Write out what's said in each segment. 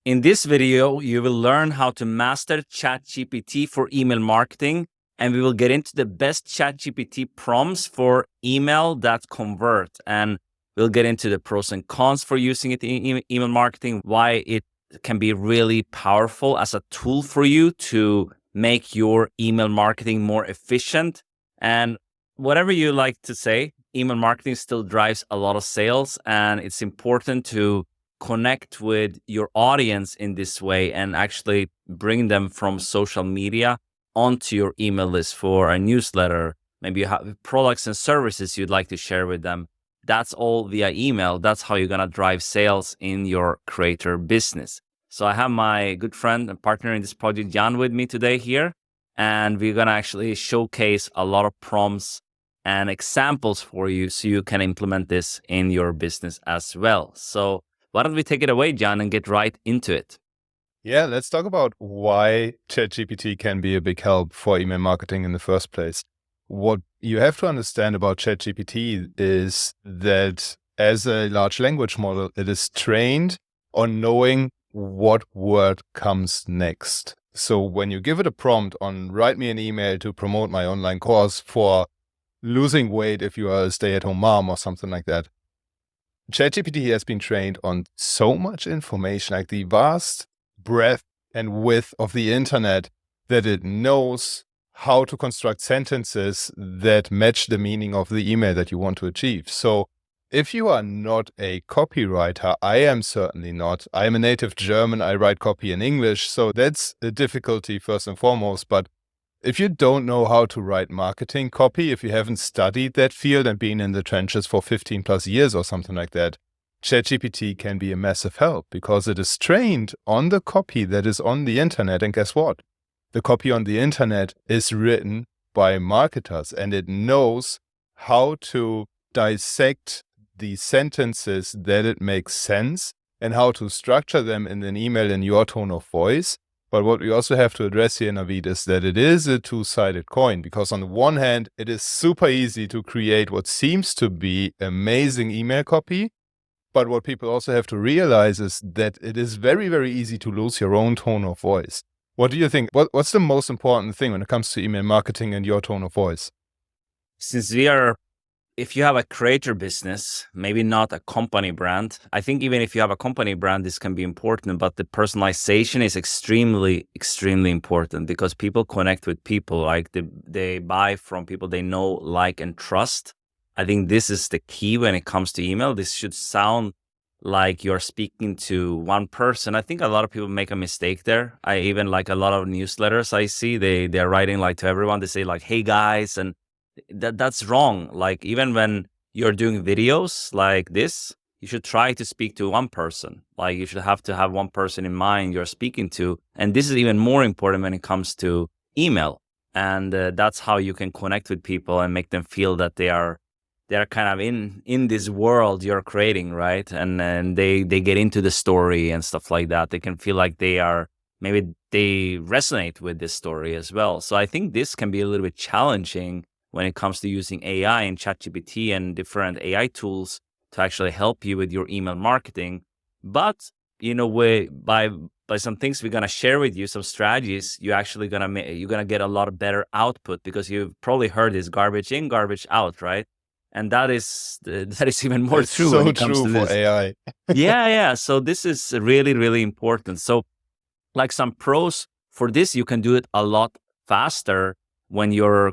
In this video, you will learn how to master ChatGPT for email marketing, and we will get into the best ChatGPT prompts for email that convert. And we'll get into the pros and cons for using it in email marketing, why it can be really powerful as a tool for you to make your email marketing more efficient. And whatever you like to say, email marketing still drives a lot of sales, and it's important to connect with your audience in this way and actually bring them from social media onto your email list for a newsletter. Maybe you have products and services you'd like to share with them. That's all via email. That's how you're going to drive sales in your creator business. So I have my good friend and partner in this project, Jan, with me today here. And we're going to actually showcase a lot of prompts and examples for you so you can implement this in your business as well. So why don't we take it away, John, and get right into it? Yeah, let's talk about why ChatGPT can be a big help for email marketing in the first place. What you have to understand about ChatGPT is that as a large language model, it is trained on knowing what word comes next. So when you give it a prompt on write me an email to promote my online course for losing weight if you are a stay-at-home mom or something like that, ChatGPT has been trained on so much information, like the vast breadth and width of the internet, that it knows how to construct sentences that match the meaning of the email that you want to achieve. So if you are not a copywriter, I am certainly not. I am a native German. I write copy in English. So that's a difficulty first and foremost. But if you don't know how to write marketing copy, if you haven't studied that field and been in the trenches for 15 plus years or something like that, ChatGPT can be a massive help because it is trained on the copy that is on the internet. And guess what? The copy on the internet is written by marketers, and it knows how to dissect the sentences that it makes sense and how to structure them in an email in your tone of voice. But what we also have to address here, Navid, is that it is a two-sided coin, because on the one hand, it is super easy to create what seems to be amazing email copy. But what people also have to realize is that it is very, very easy to lose your own tone of voice. What do you think? What's the most important thing when it comes to email marketing and your tone of voice? If you have a creator business, maybe not a company brand. I think even if you have a company brand, this can be important, but the personalization is extremely, extremely important because people connect with people. Like they buy from people they know, like, and trust. I think this is the key when it comes to email. This should sound like you're speaking to one person. I think a lot of people make a mistake there. I even like a lot of newsletters I see, they're writing like to everyone. They say like, hey guys, and that's wrong. Like even when you're doing videos like this, you should try to speak to one person. Like you should have to have one person in mind you're speaking to. And this is even more important when it comes to email. And that's how you can connect with people and make them feel that they're kind of in this world you're creating, right? And they get into the story and stuff like that. They can feel like maybe they resonate with this story as well. So I think this can be a little bit challenging when it comes to using AI and ChatGPT and different AI tools to actually help you with your email marketing. But, by some things we're going to share with you, some strategies, you're going to get a lot of better output, because you've probably heard this garbage in, garbage out, right? And that is even more It's true so when it comes true to for this. AI. Yeah. So this is really, really important. So like some pros for this, you can do it a lot faster when you're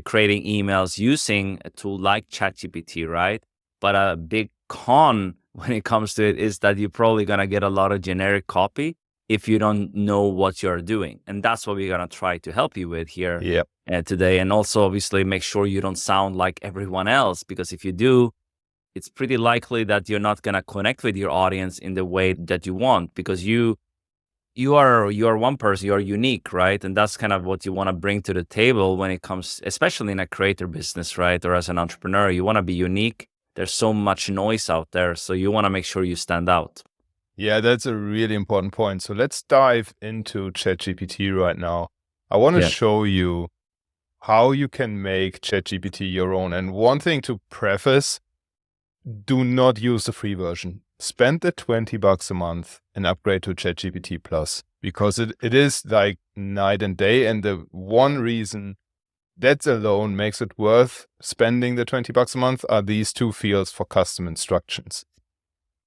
creating emails using a tool like ChatGPT, right? But a big con when it comes to it is that you're probably going to get a lot of generic copy if you don't know what you're doing. And that's what we're going to try to help you with here today. And also, obviously, make sure you don't sound like everyone else, because if you do, it's pretty likely that you're not going to connect with your audience in the way that you want, because you are one person, you're unique, right? And that's kind of what you want to bring to the table when it comes, especially in a creator business, right? Or as an entrepreneur, you want to be unique. There's so much noise out there, so you want to make sure you stand out. Yeah, that's a really important point. So let's dive into ChatGPT right now. I want to show you how you can make ChatGPT your own. And one thing to preface, do not use the free version. spend the $20 a month and upgrade to ChatGPT Plus, because it is like night and day. And the one reason that alone makes it worth spending the $20 a month are these two fields for custom instructions.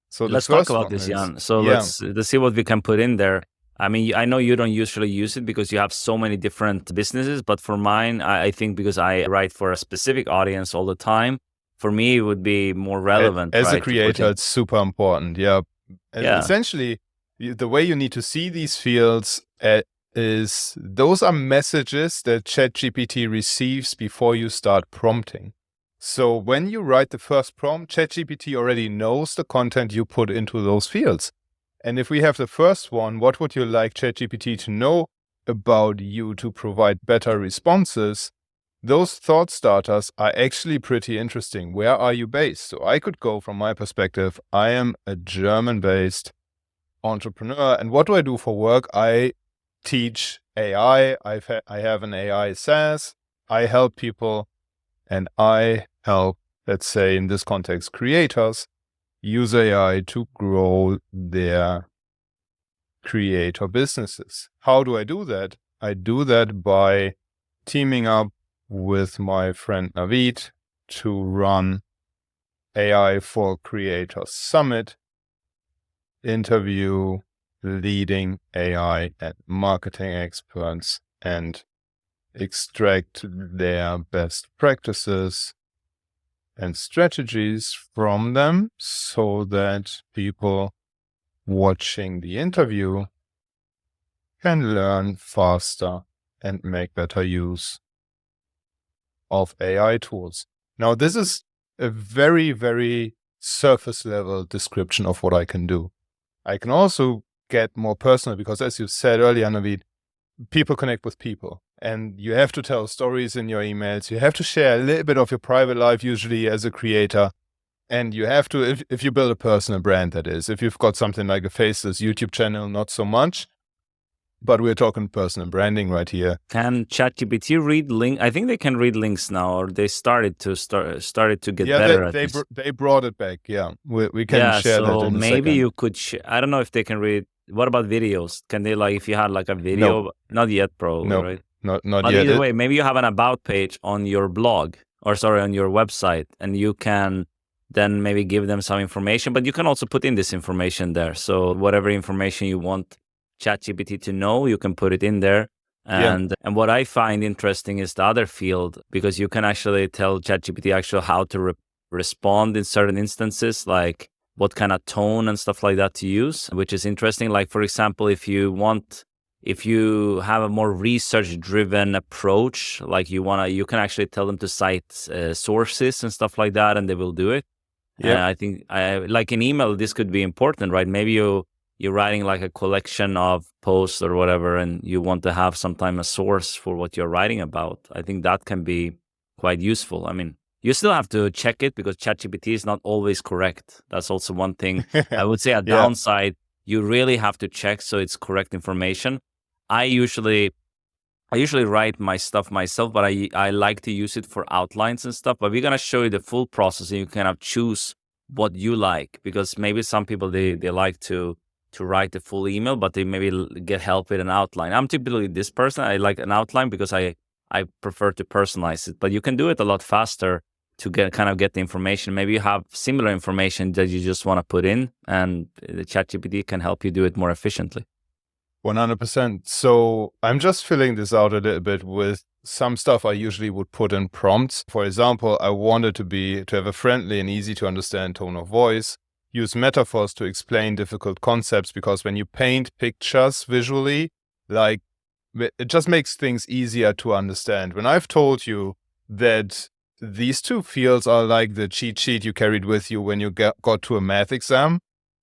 So let's talk about this, Jan. So let's see what we can put in there. I mean, I know you don't usually use it because you have so many different businesses, but for mine, I think because I write for a specific audience all the time, for me, it would be more relevant. As a creator, it's super important. Yeah. Essentially, the way you need to see these fields is those are messages that ChatGPT receives before you start prompting. So when you write the first prompt, ChatGPT already knows the content you put into those fields. And if we have the first one, what would you like ChatGPT to know about you to provide better responses? Those thought starters are actually pretty interesting. Where are you based? So I could go from my perspective. I am a German-based entrepreneur. And what do I do for work? I teach AI. I have an AI SaaS. I help people, and I help, let's say in this context, creators use AI to grow their creator businesses. How do I do that? I do that by teaming up with my friend Navid to run AI for Creators Summit, interview leading AI and marketing experts, and extract their best practices and strategies from them so that people watching the interview can learn faster and make better use of AI tools. Now, this is a very, very surface level description of what I can do. I can also get more personal because, as you said earlier, Navid, people connect with people. And you have to tell stories in your emails. You have to share a little bit of your private life, usually as a creator. And you have to, if you build a personal brand, that is. If you've got something like a faceless YouTube channel, not so much. But we're talking personal branding right here. Can ChatGPT read links? I think they can read links now, or they started to get better at this. They brought it back. Yeah, we can share that in a second. So maybe you could. I don't know if they can read. What about videos? Can they, like, if you had like a video? No. Not yet, probably. No, right? Not but yet. Either way, maybe you have an about page on your blog, on your website, and you can then maybe give them some information. But you can also put in this information there. So whatever information you want ChatGPT to know, you can put it in there. And what I find interesting is the other field, because you can actually tell ChatGPT actually how to respond in certain instances, like what kind of tone and stuff like that to use, which is interesting. Like, for example, if you have a more research-driven approach, like you can actually tell them to cite sources and stuff like that, and they will do it. Yeah, I think like in email, this could be important, right? Maybe you're writing like a collection of posts or whatever, and you want to have sometime a source for what you're writing about. I think that can be quite useful. I mean, you still have to check it because ChatGPT is not always correct. That's also one thing. I would say a downside. You really have to check so it's correct information. I usually write my stuff myself, but I like to use it for outlines and stuff. But we're gonna show you the full process, and you kind of choose what you like, because maybe some people they like to write the full email, but they maybe get help with an outline. I'm typically this person. I like an outline because I prefer to personalize it. But you can do it a lot faster to get the information. Maybe you have similar information that you just want to put in, and the ChatGPT can help you do it more efficiently. 100%. So I'm just filling this out a little bit with some stuff I usually would put in prompts. For example, I wanted to have a friendly and easy to understand tone of voice, use metaphors to explain difficult concepts, because when you paint pictures visually, like, it just makes things easier to understand. When I've told you that these two fields are like the cheat sheet you carried with you when you got to a math exam,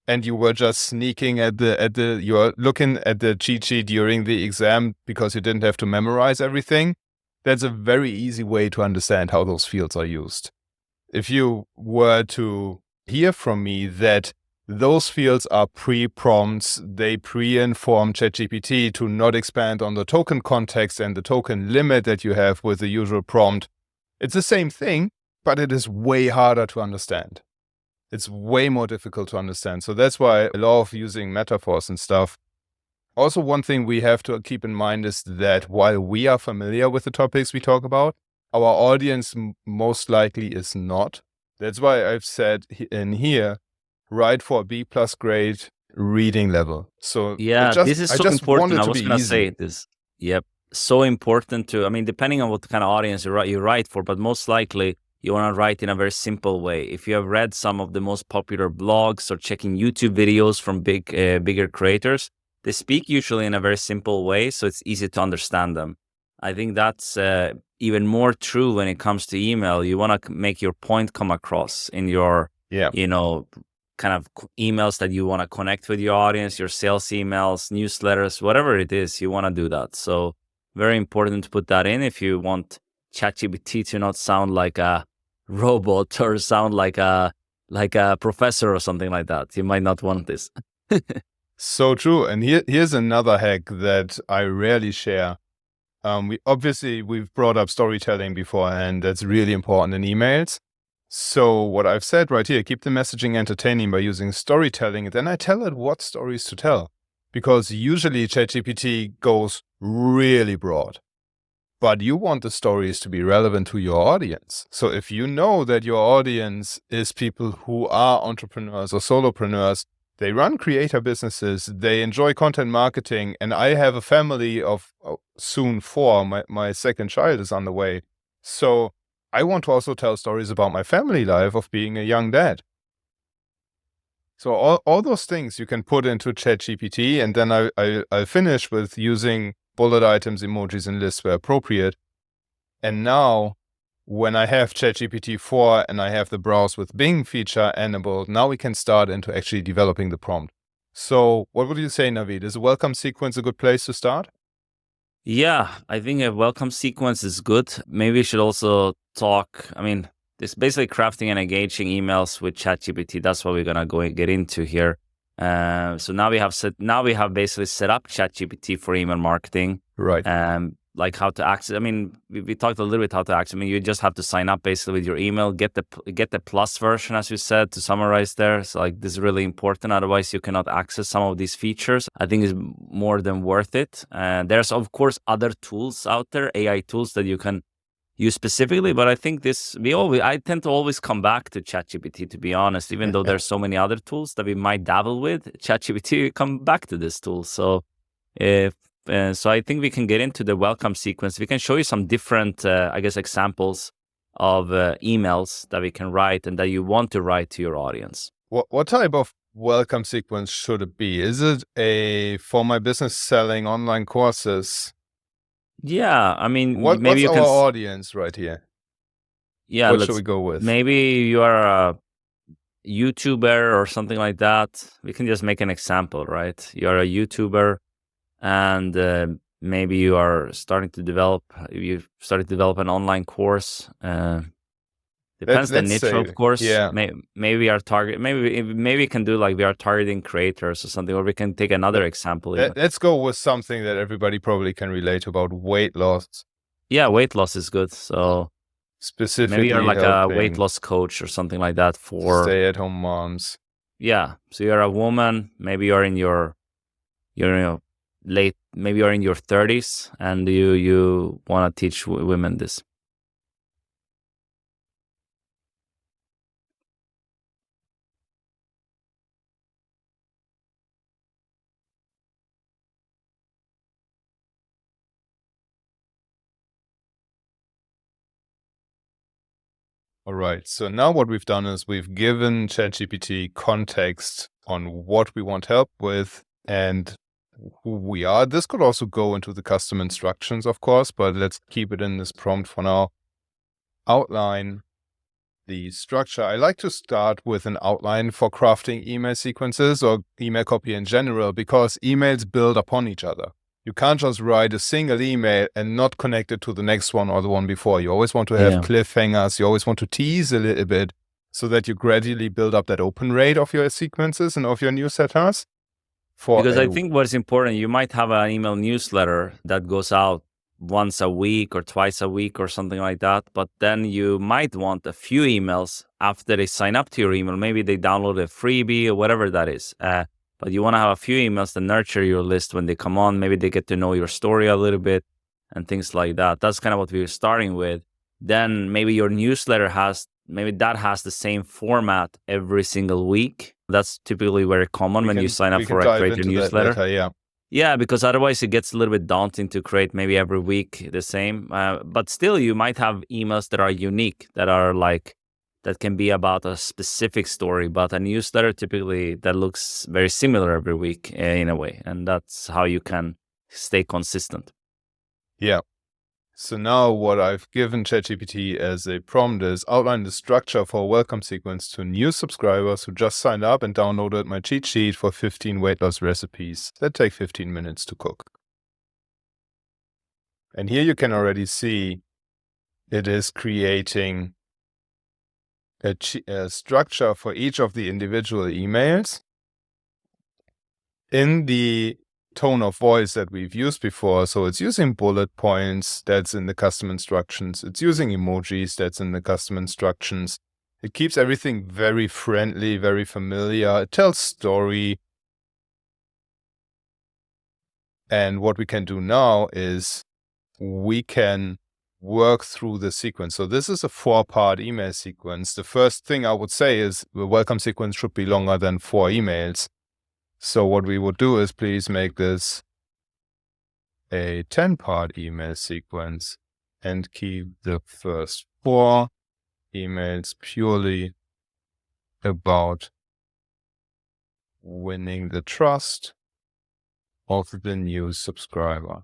and you were just sneaking you're looking at the cheat sheet during the exam because you didn't have to memorize everything. That's a very easy way to understand how those fields are used. If you were to hear from me that those fields are pre-prompts, they pre-inform ChatGPT to not expand on the token context and the token limit that you have with the usual prompt. It's the same thing, but it is way harder to understand. it's way more difficult to understand. So that's why I love using metaphors and stuff. Also, one thing we have to keep in mind is that while we are familiar with the topics we talk about, our audience most likely is not. That's why I've said in here, write for a B+ grade reading level. So Yeah, this is I so just want important. it I to was be gonna easy. say this. Yep, so important to. I mean, depending on what kind of audience you write for, but most likely you want to write in a very simple way. If you have read some of the most popular blogs or checking YouTube videos from bigger creators, they speak usually in a very simple way, so it's easy to understand them. I think that's even more true when it comes to email. You want to make your point come across in your, Yeah. kind of emails that you want to connect with your audience, your sales emails, newsletters, whatever it is, you want to do that. So very important to put that in if you want ChatGPT to not sound like a robot or sound like a professor or something like that. You might not want this. So true. And here's another hack that I rarely share. We've brought up storytelling before, and that's really important in emails. So what I've said right here, keep the messaging entertaining by using storytelling. Then I tell it what stories to tell, because usually ChatGPT goes really broad, but you want the stories to be relevant to your audience. So if you know that your audience is people who are entrepreneurs or solopreneurs, they run creator businesses, they enjoy content marketing, and I have a family of soon 4. My second child is on the way. So I want to also tell stories about my family life of being a young dad. So all those things you can put into ChatGPT, and then I'll finish with using bullet items, emojis, and lists where appropriate. And now, when I have ChatGPT 4 and I have the browse with Bing feature enabled, now we can start into actually developing the prompt. So what would you say, Navid? Is a welcome sequence a good place to start? Yeah, I think a welcome sequence is good. Maybe we should also talk. I mean, this basically crafting and engaging emails with ChatGPT. That's what we're gonna get into here. So now we have basically set up ChatGPT for email marketing. Right. Like how to access. I mean, we talked a little bit how to access. I mean, you just have to sign up basically with your email, get the plus version, as you said, to summarize there. So like this is really important. Otherwise, you cannot access some of these features. I think is more than worth it. And there's of course other tools out there, AI tools that you can use specifically. But I think I tend to always come back to ChatGPT, to be honest. Even though there's so many other tools that we might dabble with, ChatGPT come back to this tool. So so I think we can get into the welcome sequence. We can show you some different, examples of emails that we can write and that you want to write to your audience. What type of welcome sequence should it be? Is it for my business selling online courses? Yeah, I mean, what's maybe you our can. Audience right here? Yeah, what should we go with? Maybe you are a YouTuber or something like that. We can just make an example, right? You are a YouTuber. And maybe you started to develop an online course. Depends the niche, of course. Yeah. Maybe we are maybe we can do like we are targeting creators or something, or we can take another example. Let's go with something that everybody probably can relate to about weight loss. Yeah, weight loss is good. So specifically, maybe you're like a weight loss coach or something like that for stay-at-home moms. Yeah. So you're a woman. Maybe you're in your maybe you're in your 30s and you want to teach women this. All right. So now what we've done is we've given ChatGPT context on what we want help with and who we are. This could also go into the custom instructions, of course, but let's keep it in this prompt for now. Outline the structure. I like to start with an outline for crafting email sequences or email copy in general, because emails build upon each other. You can't just write a single email and not connect it to the next one or the one before. You always want to have cliffhangers. You always want to tease a little bit so that you gradually build up that open rate of your sequences and of your newsletters. Because I think what's important, you might have an email newsletter that goes out once a week or twice a week or something like that. But then you might want a few emails after they sign up to your email. Maybe they download a freebie or whatever that is. But you want to have a few emails that nurture your list when they come on. Maybe they get to know your story a little bit and things like that. That's kind of what we were starting with. Then maybe your newsletter has the same format every single week. That's typically very common when you sign up for a Creator newsletter. Later, yeah, because otherwise it gets a little bit daunting to create maybe every week the same. But still, you might have emails that are unique, that can be about a specific story. But a newsletter typically that looks very similar every week in a way, and that's how you can stay consistent. Yeah. So now what I've given ChatGPT as a prompt is outline the structure for a welcome sequence to new subscribers who just signed up and downloaded my cheat sheet for 15 weight loss recipes that take 15 minutes to cook. And here you can already see it is creating a structure for each of the individual emails in the tone of voice that we've used before. So it's using bullet points, that's in the custom instructions. It's using emojis, that's in the custom instructions. It keeps everything very friendly, very familiar. It tells story. And what we can do now is we can work through the sequence. So this is a 4-part email sequence. The first thing I would say is the welcome sequence should be longer than 4 emails. So what we would do is please make this a 10-part email sequence and keep the first 4 emails purely about winning the trust of the new subscriber.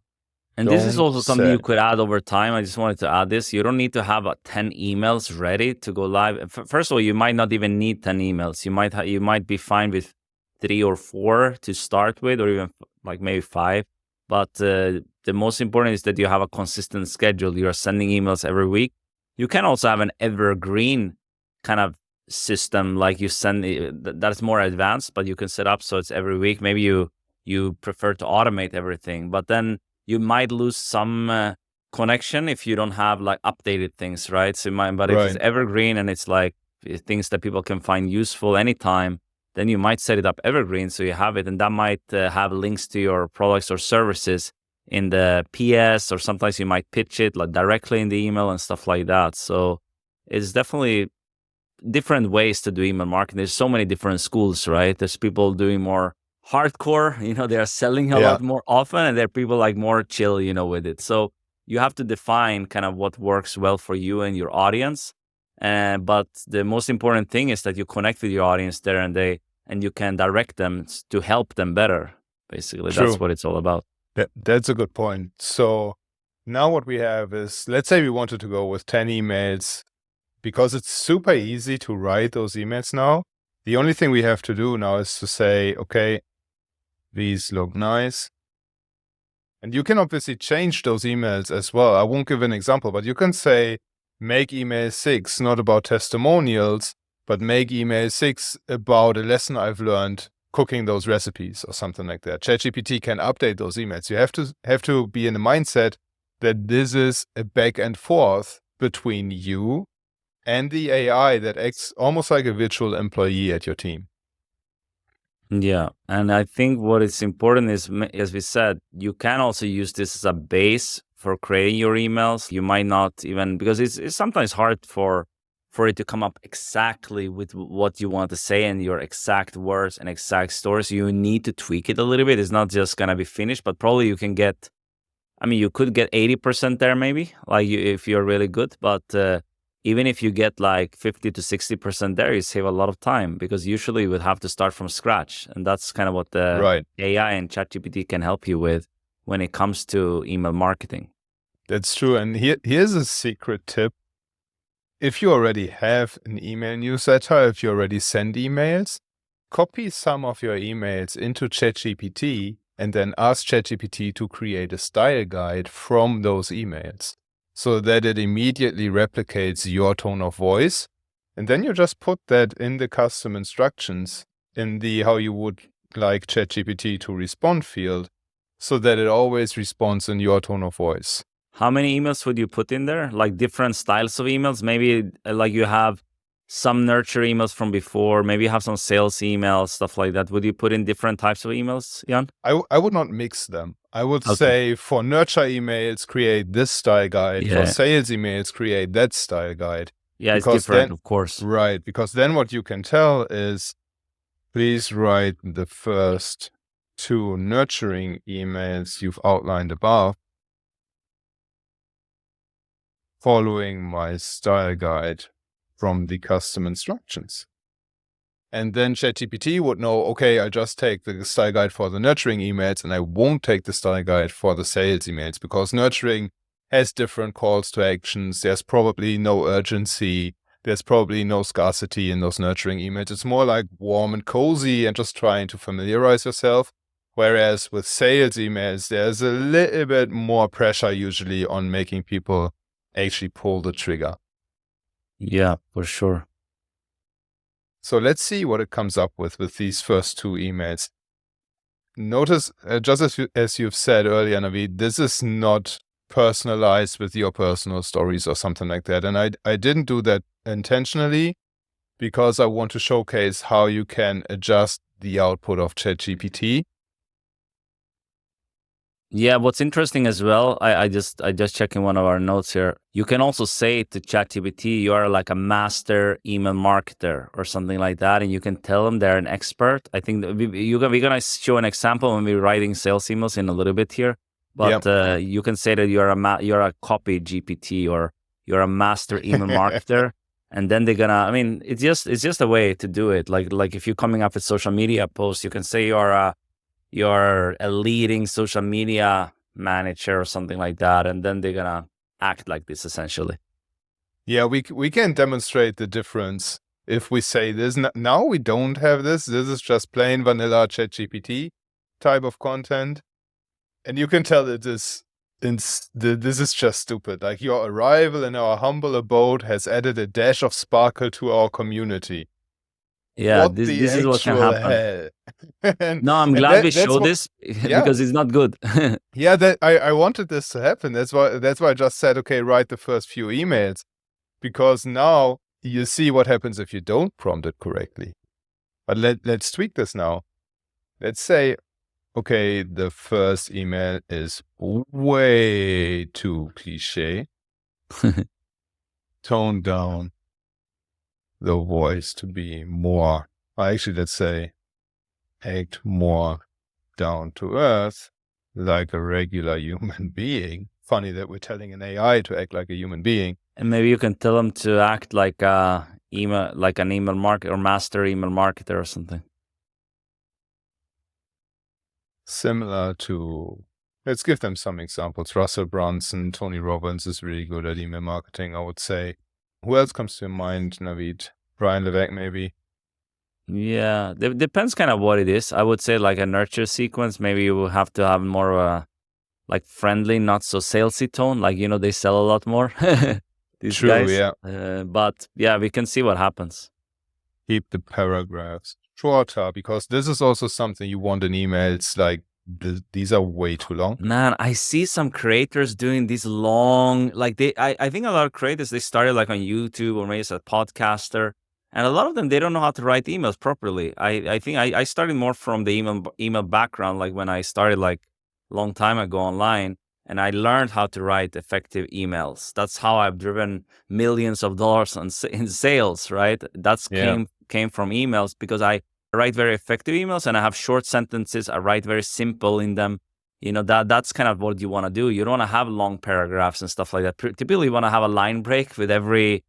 And this is also something you could add over time. I just wanted to add this. You don't need to have 10 emails ready to go live. First of all, you might not even need 10 emails. You might be fine with 3 or 4 to start with, or even like maybe 5. But the most important is that you have a consistent schedule. You are sending emails every week. You can also have an evergreen kind of system, like you send that's more advanced, but you can set up so it's every week. Maybe you prefer to automate everything, but then you might lose some connection if you don't have like updated things, right? So if it's evergreen and it's like things that people can find useful anytime, then you might set it up evergreen so you have it, and that might have links to your products or services in the PS, or sometimes you might pitch it like directly in the email and stuff like that. So it's definitely different ways to do email marketing. There's so many different schools, right? There's people doing more hardcore, they are selling a lot more often, and there are people like more chill, with it. So you have to define kind of what works well for you and your audience. But the most important thing is that you connect with your audience there, and you can direct them to help them better. Basically, That's what it's all about. That's a good point. So now what we have is, let's say we wanted to go with 10 emails, because it's super easy to write those emails now. The only thing we have to do now is to say, okay, these look nice. And you can obviously change those emails as well. I won't give an example, but you can say, make email 6 not about testimonials, but make email 6 about a lesson I've learned cooking those recipes, or something like that. ChatGPT can update those emails. You have to be in the mindset that this is a back and forth between you and the AI that acts almost like a virtual employee at your team. Yeah. And I think what is important is, as we said, you can also use this as a base for creating your emails. You might not even, because it's sometimes hard for it to come up exactly with what you want to say and your exact words and exact stories. You need to tweak it a little bit. It's not just going to be finished, but probably you can get, you could get 80% there maybe, if you're really good. But even if you get like 50 to 60% there, you save a lot of time, because usually you would have to start from scratch. And that's kind of what the AI and ChatGPT can help you with when it comes to email marketing. That's true. And here's a secret tip. If you already have an email newsletter, if you already send emails, copy some of your emails into ChatGPT and then ask ChatGPT to create a style guide from those emails, so that it immediately replicates your tone of voice. And then you just put that in the custom instructions in the how you would like ChatGPT to respond field, so that it always responds in your tone of voice. How many emails would you put in there? Like different styles of emails? Maybe like you have some nurture emails from before, maybe you have some sales emails, stuff like that. Would you put in different types of emails, Jan? I would not mix them. I would Okay. say for nurture emails, create this style guide. For Yeah. sales emails, create that style guide. Yeah, it's Because different, then- of course. Right. Because then what you can tell is, please write the first 2 nurturing emails you've outlined above, following my style guide from the custom instructions. And then ChatGPT would know, okay, I just take the style guide for the nurturing emails and I won't take the style guide for the sales emails, because nurturing has different calls to actions. There's probably no urgency. There's probably no scarcity in those nurturing emails. It's more like warm and cozy and just trying to familiarize yourself. Whereas with sales emails, there's a little bit more pressure usually on making people actually pull the trigger. Yeah, for sure. So let's see what it comes up with these first 2 emails. Notice, just as you've said earlier, Navid, this is not personalized with your personal stories or something like that. And I didn't do that intentionally, because I want to showcase how you can adjust the output of ChatGPT. Yeah, what's interesting as well, I just checking one of our notes here. You can also say to ChatGPT, you are like a master email marketer or something like that, and you can tell them they're an expert. I think that we're gonna show an example when we're writing sales emails in a little bit here. But you can say that you're a copy GPT, or you're a master email marketer, and then they're gonna. I mean, it's just a way to do it. Like if you're coming up with social media posts, you can say you're a leading social media manager or something like that, and then they're gonna act like this essentially. Yeah, we can demonstrate the difference if we say this. Now we don't have this. This is just plain vanilla ChatGPT type of content, and you can tell that this is just stupid. Like, your arrival in our humble abode has added a dash of sparkle to our community. Yeah, What this the is what can actual happen. hell? No, I'm glad we show this because it's not good. Yeah, that I wanted this to happen. That's why I just said, okay, write the first few emails, because now you see what happens if you don't prompt it correctly. But let's tweak this now. Let's say, okay, the first email is way too cliche. Tone down the voice to be more, actually, let's say, act more down to earth, like a regular human being. Funny that we're telling an AI to act like a human being. And maybe you can tell them to act like an email marketer or master email marketer or something. Similar to, let's give them some examples. Russell Brunson, Tony Robbins is really good at email marketing, I would say. Who else comes to your mind, Navid? Brian Levesque, maybe? Yeah, depends kind of what it is. I would say like a nurture sequence. Maybe you will have to have more of a like friendly, not so salesy tone. Like, they sell a lot more. These True, guys. yeah. But yeah, we can see what happens. Keep the paragraphs shorter, because this is also something you want in emails. Like, these are way too long. Man, I see some creators doing these long, like I think a lot of creators, they started like on YouTube or maybe as a podcaster. And a lot of them, they don't know how to write emails properly. I think I started more from the email background, like when I started like a long time ago online, and I learned how to write effective emails. That's how I've driven millions of dollars in sales, right? Came from emails, because I write very effective emails and I have short sentences. I write very simple in them. That's kind of what you want to do. You don't want to have long paragraphs and stuff like that. Typically, you want to have a line break with every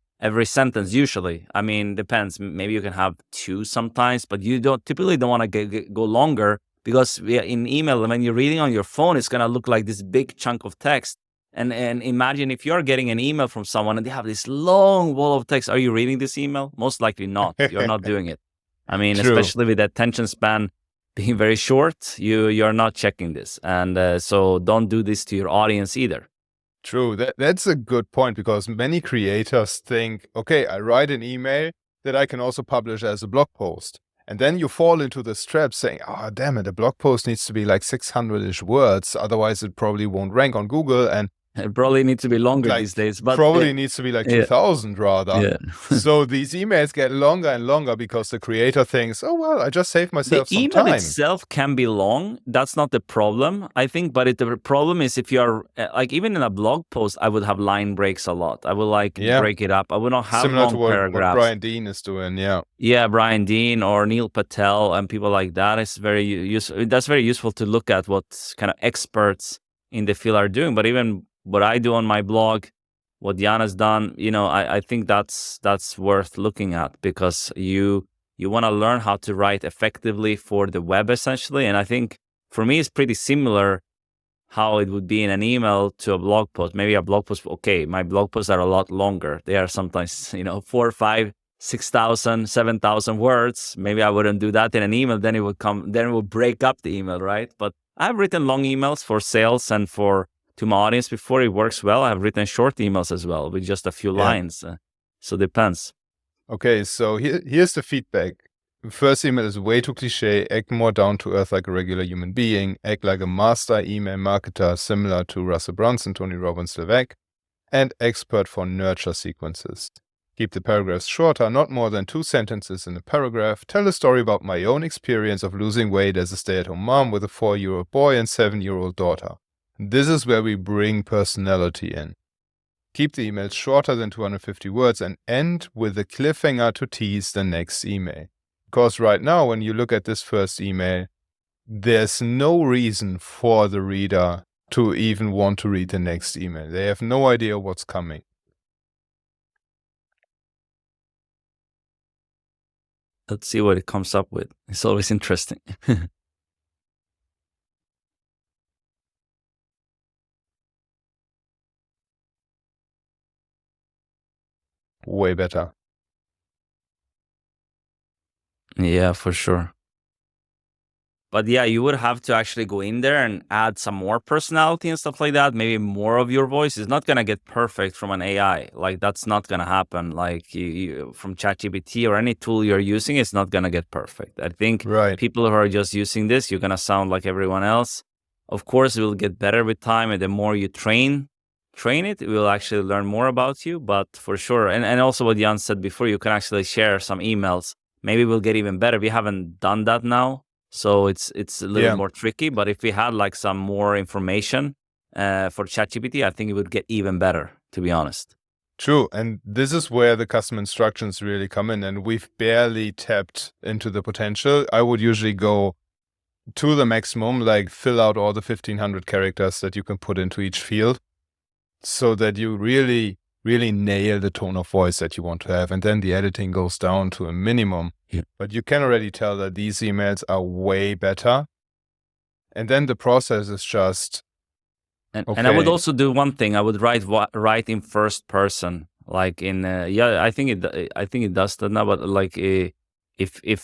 sentence. Usually, I mean, depends. Maybe you can have 2 sometimes, but you typically don't want to go longer, because in email, when you're reading on your phone, it's gonna look like this big chunk of text. And imagine if you're getting an email from someone and they have this long wall of text. Are you reading this email? Most likely not. You're not doing it. I mean, True. Especially with attention span being very short, you're not checking this, and so don't do this to your audience either. True. That's a good point, because many creators think, okay, I write an email that I can also publish as a blog post. And then you fall into this trap saying, oh, damn it, a blog post needs to be like 600-ish words. Otherwise, it probably won't rank on Google. And It probably needs to be longer Like, these days, but probably needs to be like 2000 rather. yeah. So these emails get longer and longer because the creator thinks, oh, well, I just saved The myself some email time. itself can be long. That's not the problem, I think. But the problem is if you are like, even in a blog post, I would have line breaks a lot. I would like break it up. I would not have Similar long to what paragraphs. Brian Dean is doing. Yeah, Brian Dean or Neil Patel and people like that is very useful. That's very useful to look at what kind of experts in the field are doing. But even what I do on my blog, what Jana's done, I think that's worth looking at, because you want to learn how to write effectively for the web, essentially. And I think for me, it's pretty similar how it would be in an email to a blog post. Maybe a blog post, okay, my blog posts are a lot longer. They are sometimes, 4, 5, 6,000, 7,000 words. Maybe I wouldn't do that in an email. Then it would break up the email, right? But I've written long emails for sales and to my audience before. It works well. I've written short emails as well with just a few lines. So it depends. Okay, so here's the feedback. First email is way too cliche. Act more down to earth like a regular human being. Act like a master email marketer similar to Russell Brunson, Tony Robbins, Levesque, and expert for nurture sequences. Keep the paragraphs shorter, not more than 2 sentences in a paragraph. Tell a story about my own experience of losing weight as a stay-at-home mom with a 4-year-old boy and 7-year-old daughter. This is where we bring personality in. Keep the emails shorter than 250 words and end with a cliffhanger to tease the next email. Because right now, when you look at this first email, there's no reason for the reader to even want to read the next email. They have no idea what's coming. Let's see what it comes up with. It's always interesting. Way better. Yeah, for sure. But yeah, you would have to actually go in there and add some more personality and stuff like that. Maybe more of your voice. Is not going to get perfect from an AI. Like, that's not going to happen. Like you from ChatGPT or any tool you're using, it's not going to get perfect. I think people who are just using this, you're going to sound like everyone else. Of course, it will get better with time. And the more you train it, it will actually learn more about you. But for sure. And also what Jan said before, you can actually share some emails. Maybe we'll get even better. We haven't done that now. So it's a little more tricky, but if we had like some more information for ChatGPT, I think it would get even better, to be honest. True. And this is where the custom instructions really come in, and we've barely tapped into the potential. I would usually go to the maximum, like fill out all the 1,500 characters that you can put into each field so that you really nail the tone of voice that you want to have. And then the editing goes down to a minimum. But you can already tell that these emails are way better. And then the process is just... And I would also do one thing. I would write in first person, like in I think it does that now. But like if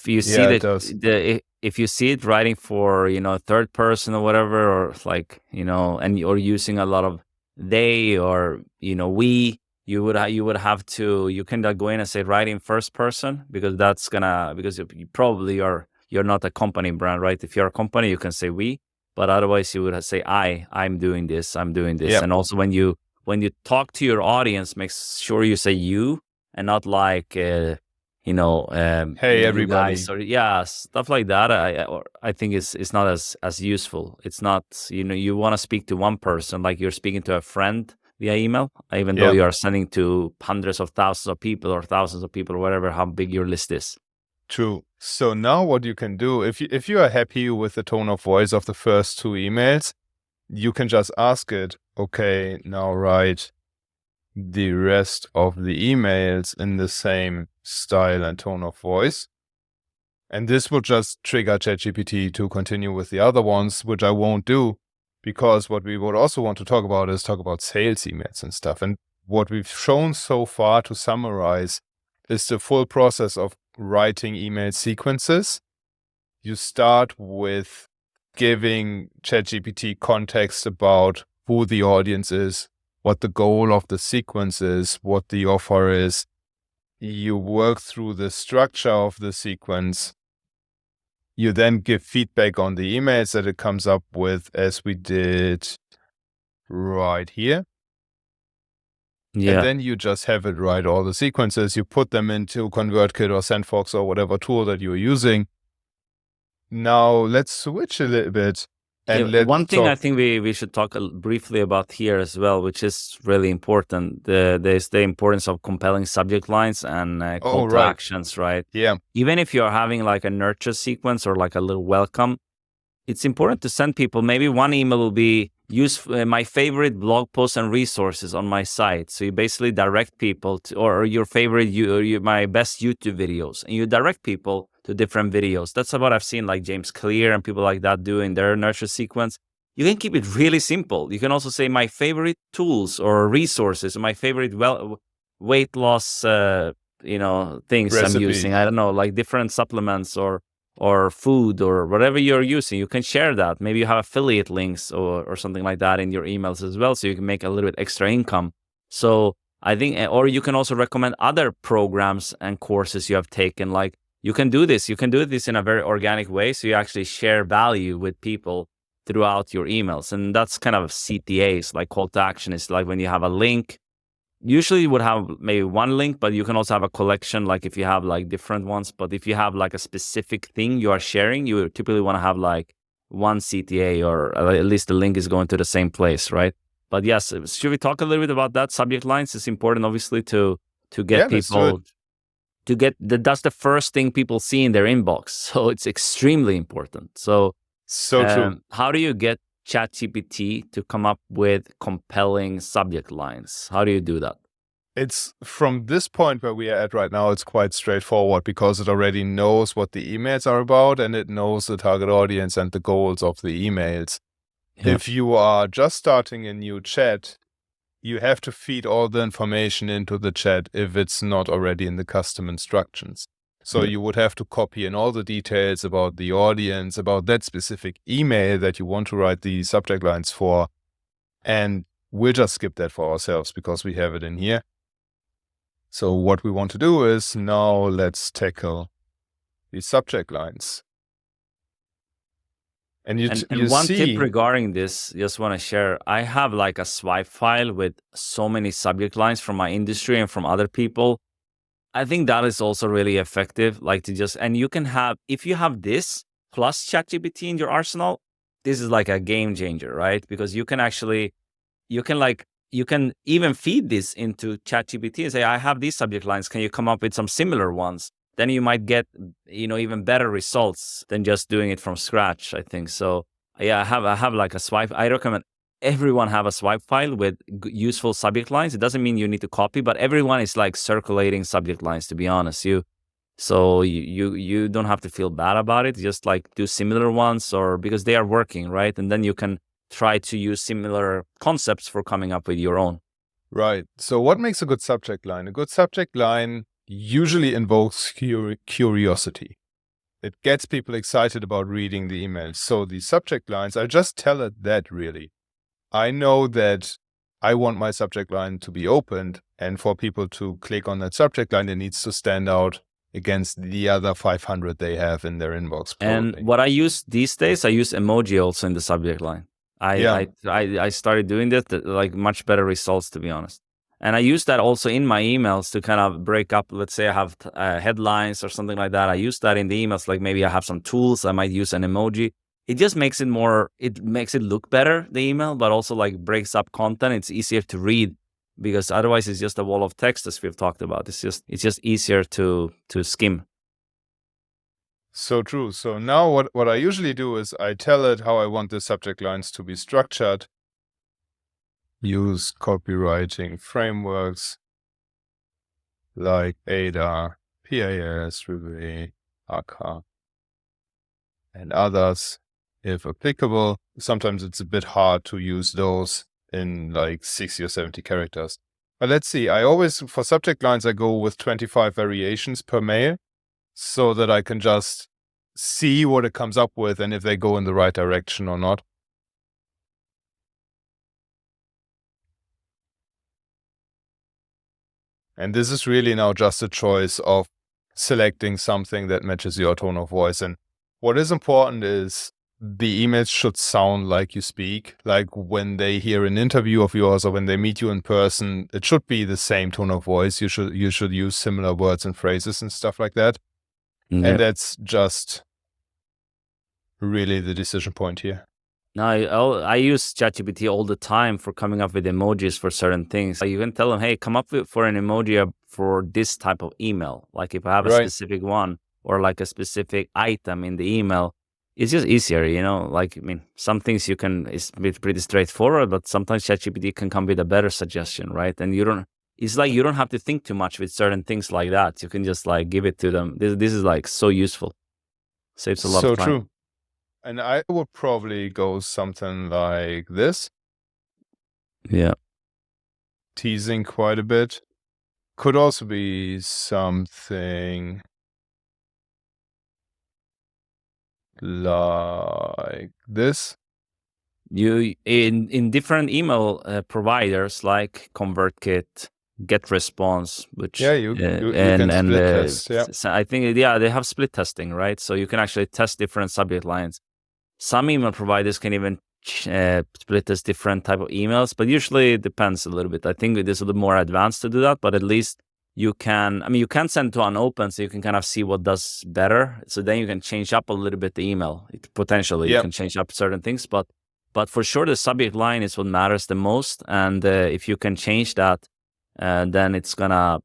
you see if you see it writing for third person or whatever, or like and you're using a lot of they or we, you would have to, you can go in and say write in first person, because because you probably you're not a company brand, right? If you're a company, you can say we. But otherwise, you would say I'm doing this. Yep. And also when you talk to your audience, make sure you say you and not like hey everybody, or stuff like that. I think it's not as useful. It's not you want to speak to one person like you're speaking to a friend via email, even though you are sending to hundreds of thousands of people or thousands of people or whatever, how big your list is. True. So now what you can do, if you are happy with the tone of voice of the first 2 emails, you can just ask it, okay, now write the rest of the emails in the same style and tone of voice. And this will just trigger ChatGPT to continue with the other ones, which I won't do, because what we would also want to talk about is sales emails and stuff. And what we've shown so far, to summarize, is the full process of writing email sequences. You start with giving ChatGPT context about who the audience is, what the goal of the sequence is, what the offer is. You work through the structure of the sequence. You then give feedback on the emails that it comes up with, as we did right here. And then you just have it write all the sequences. You put them into ConvertKit or SendFox or whatever tool that you're using. Now let's switch a little bit. And one thing I think we should talk briefly about here as well, which is really important. There's the importance of compelling subject lines and call to actions, right? Yeah. Even if you're having like a nurture sequence or like a little welcome, it's important to send people. Maybe one email will be use my favorite blog posts and resources on my site. So you basically direct people to, or your favorite, my best YouTube videos, and you direct people to different videos. That's what I've seen like James Clear and people like that do in their nurture sequence. You can keep it really simple. You can also say my favorite tools or resources, my favorite weight loss, things I'm using. I don't know, like different supplements or food or whatever you're using. You can share that. Maybe you have affiliate links or something like that in your emails as well, so you can make a little bit extra income. So I think, or you can also recommend other programs and courses you have taken. Like you can do this. You can do this in a very organic way, so you actually share value with people throughout your emails. And that's kind of CTAs, like call to action is like when you have a link. Usually you would have maybe one link, but you can also have a collection, like if you have like different ones. But if you have like a specific thing you are sharing, you typically want to have like one CTA, or at least the link is going to the same place, right? But yes, should we talk a little bit about that? Subject lines is important, obviously, to get people to get that's the first thing people see in their inbox. So it's extremely important. So true. How do you get ChatGPT to come up with compelling subject lines? How do you do that? It's from this point where we are at right now, it's quite straightforward because it already knows what the emails are about and it knows the target audience and the goals of the emails. Yeah. If you are just starting a new chat, you have to feed all the information into the chat if it's not already in the custom instructions. So you would have to copy in all the details about the audience, about that specific email that you want to write the subject lines for. And we'll just skip that for ourselves because we have it in here. So what we want to do is now let's tackle the subject lines. And one tip regarding this, just want to share, I have like a swipe file with so many subject lines from my industry and from other people. I think that is also really effective, like to just, and you can have, if you have this plus ChatGPT in your arsenal, this is like a game changer, right? Because you can actually, you can even feed this into ChatGPT and say, I have these subject lines. Can you come up with some similar ones? Then you might get, even better results than just doing it from scratch, I think. So yeah, I have like a swipe. I recommend everyone have a swipe file with useful subject lines. It doesn't mean you need to copy, but everyone is like circulating subject lines, to be honest. You don't have to feel bad about it. Just like do similar ones, or because they are working, right? And then you can try to use similar concepts for coming up with your own. Right. So what makes a good subject line? A good subject line usually invokes curiosity. It gets people excited about reading the emails. So the subject lines, I just tell it that really. I know that I want my subject line to be opened, and for people to click on that subject line, it needs to stand out against the other 500 they have in their inbox. Probably. And what I use these days, I use emoji also in the subject line. I started doing that, like much better results, to be honest. And I use that also in my emails to kind of break up. Let's say I have headlines or something like that. I use that in the emails. Like maybe I have some tools, I might use an emoji. It just makes it it makes it look better, the email, but also like breaks up content. It's easier to read because otherwise it's just a wall of text, as we've talked about. It's just easier to skim. So true. So now what I usually do is I tell it how I want the subject lines to be structured. Use copywriting frameworks like ADA, PAS, Rivet, ACA, and others if applicable. Sometimes it's a bit hard to use those in like 60 or 70 characters. But let's see. I always, for subject lines, I go with 25 variations per mail so that I can just see what it comes up with and if they go in the right direction or not. And this is really now just a choice of selecting something that matches your tone of voice. And what is important is the emails should sound like you speak. Like when they hear an interview of yours or when they meet you in person, it should be the same tone of voice. You should use similar words and phrases and stuff like that. Yeah. And that's just really the decision point here. No, I use ChatGPT all the time for coming up with emojis for certain things. You can tell them, hey, come up with for an emoji for this type of email. Like if I have a specific one or like a specific item in the email, it's just easier, Like, I mean, some things it's pretty straightforward, but sometimes ChatGPT can come with a better suggestion, right? And it's like you don't have to think too much with certain things like that. You can just like give it to them. This is like so useful. Saves a lot of time. So true. And I would probably go something like this. Yeah. Teasing quite a bit. Could also be something like this. You in different email providers like ConvertKit, GetResponse, which you can split test. Yeah. So I think they have split testing, right? So you can actually test different subject lines. Some email providers can even split test different type of emails, but usually it depends a little bit. I think it is a little more advanced to do that, but at least you can send to unopened, so you can kind of see what does better. So then you can change up a little bit the email. Potentially you can change up certain things, but for sure the subject line is what matters the most. And if you can change that, then it's gonna,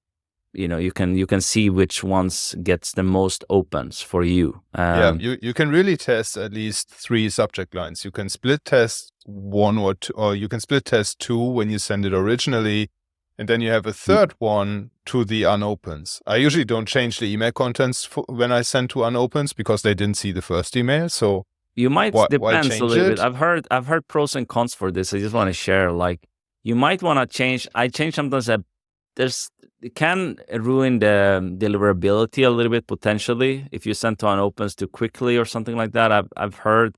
you can see which ones gets the most opens for you. You can really test at least 3 subject lines. You can split test 1 or 2, or you can split test 2 when you send it originally, and then you have a third one to the unopens. I usually don't change the email contents when I send to unopens because they didn't see the first email. So you might depends a little bit. I've heard pros and cons for this. I just want to share. Like you might want to change. I change sometimes that it can ruin the deliverability a little bit potentially if you send to unopens too quickly or something like that. I've heard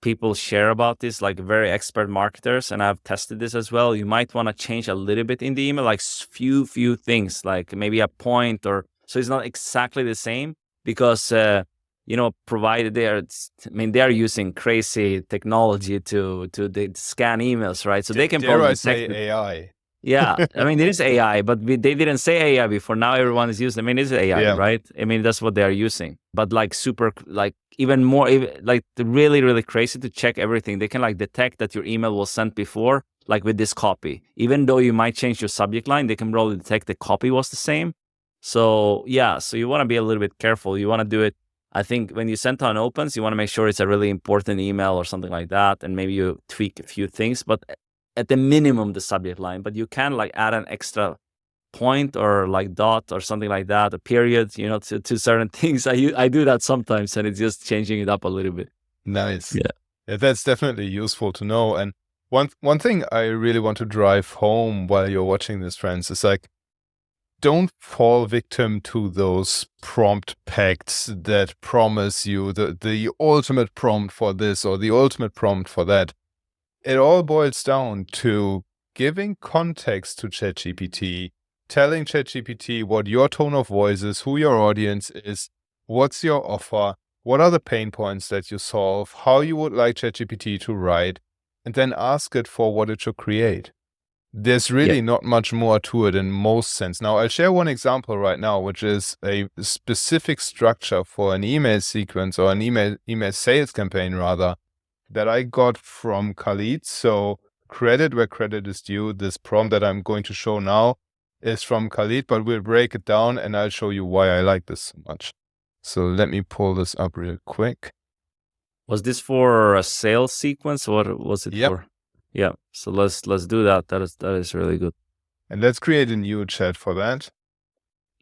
people share about this, like very expert marketers, and I've tested this as well. You might want to change a little bit in the email, like few things, like maybe a point, or so it's not exactly the same because provided they are using crazy technology to scan emails, right? So they can probably say AI. Yeah, it is AI, but they didn't say AI before. Now everyone is using. It is AI, right? That's what they are using. But like even more, like really, really crazy to check everything. They can like detect that your email was sent before, like with this copy. Even though you might change your subject line, they can probably detect the copy was the same. So so you want to be a little bit careful. You want to do it. I think when you send to unopens, you want to make sure it's a really important email or something like that, and maybe you tweak a few things, but at the minimum the subject line. But you can like add an extra point or like dot or something like that, a period, to certain things. I do that sometimes, and it's just changing it up a little bit. Nice. Yeah, that's definitely useful to know. And one thing I really want to drive home while you're watching this, friends, is like, don't fall victim to those prompt pacts that promise you the ultimate prompt for this or the ultimate prompt for that. It all boils down to giving context to ChatGPT, telling ChatGPT what your tone of voice is, who your audience is, what's your offer, what are the pain points that you solve, how you would like ChatGPT to write, and then ask it for what it should create. There's really not much more to it in most sense. Now, I'll share one example right now, which is a specific structure for an email sequence or an email sales campaign, rather, that I got from Khalid. So credit where credit is due. This prompt that I'm going to show now is from Khalid, but we'll break it down and I'll show you why I like this so much. So let me pull this up real quick. Was this for a sales sequence? What was it for? Yeah. So let's do that. That is really good. And let's create a new chat for that.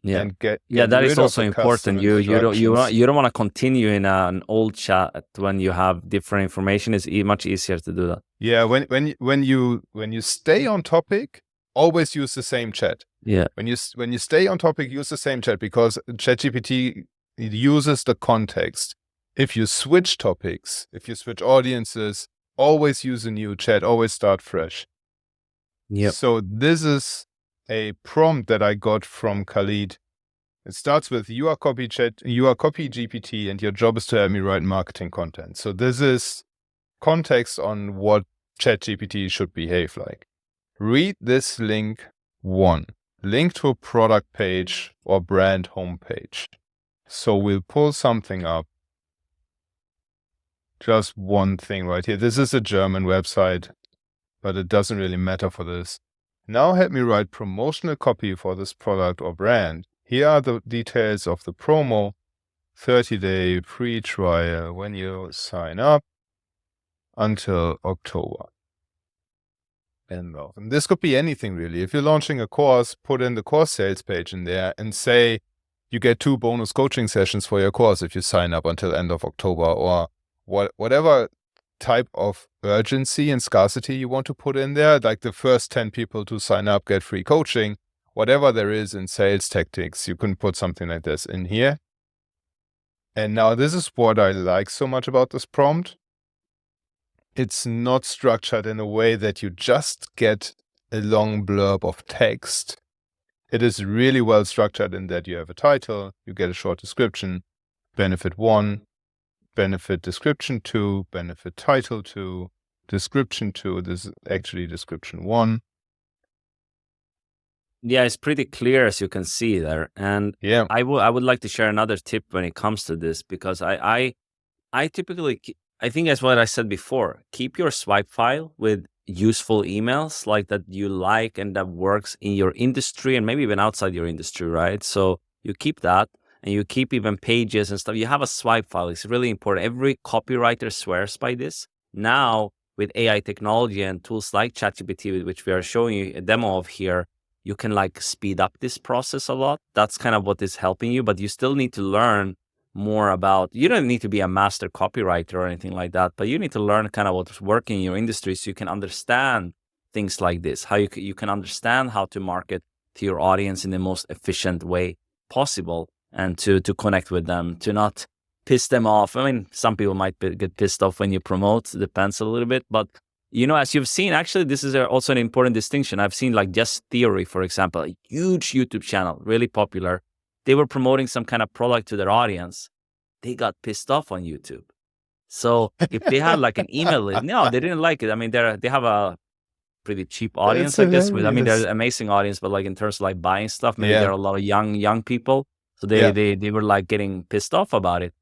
Yeah. And get that is also important. You don't want to continue in an old chat when you have different information. It's much easier to do that. Yeah. When you stay on topic, always use the same chat. Yeah. When you stay on topic, use the same chat because ChatGPT uses the context. If you switch topics, if you switch audiences, always use a new chat. Always start fresh. Yeah. So this is a prompt that I got from Khalid, It starts with you are copy GPT, and your job is to help me write marketing content. So this is context on what ChatGPT should behave like. Read this link 1. Link to a product page or brand homepage. So we'll pull something up. Just one thing right here. This is a German website, but it doesn't really matter for this. Now help me write promotional copy for this product or brand. Here are the details of the promo. 30-day free trial when you sign up until October. And this could be anything really. If you're launching a course, put in the course sales page in there and say you get 2 bonus coaching sessions for your course if you sign up until end of October, or whatever type of urgency and scarcity you want to put in there, like the first 10 people to sign up get free coaching, whatever there is in sales tactics, you can put something like this in here. And now this is what I like so much about this prompt. It's not structured in a way that you just get a long blurb of text. It is really well structured in that you have a title, you get a short description, benefit 1, benefit description 2, benefit title 2, description 2. This is actually description 1. Yeah, it's pretty clear as you can see there. And yeah, I would like to share another tip when it comes to this, because I typically, I think that's what I said before. Keep your swipe file with useful emails like that you like and that works in your industry and maybe even outside your industry, right? So you keep that, and you keep even pages and stuff. You have a swipe file. It's really important. Every copywriter swears by this. Now, with AI technology and tools like ChatGPT, which we are showing you a demo of here, you can like speed up this process a lot. That's kind of what is helping you, but you still need to learn more about, you don't need to be a master copywriter or anything like that, but you need to learn kind of what's working in your industry so you can understand things like this, how you can understand how to market to your audience in the most efficient way possible, and to connect with them, to not piss them off. I mean, some people might get pissed off when you promote, it depends a little bit, but you know, as you've seen, actually, this is also an important distinction. I've seen like Just Theory, for example, a huge YouTube channel, really popular. They were promoting some kind of product to their audience. They got pissed off on YouTube. So if they had like an email list, no, they didn't like it. I mean, they have a pretty cheap audience, I guess. I mean, they're an amazing audience, but like in terms of like buying stuff, maybe there are a lot of young people. So they were like getting pissed off about it.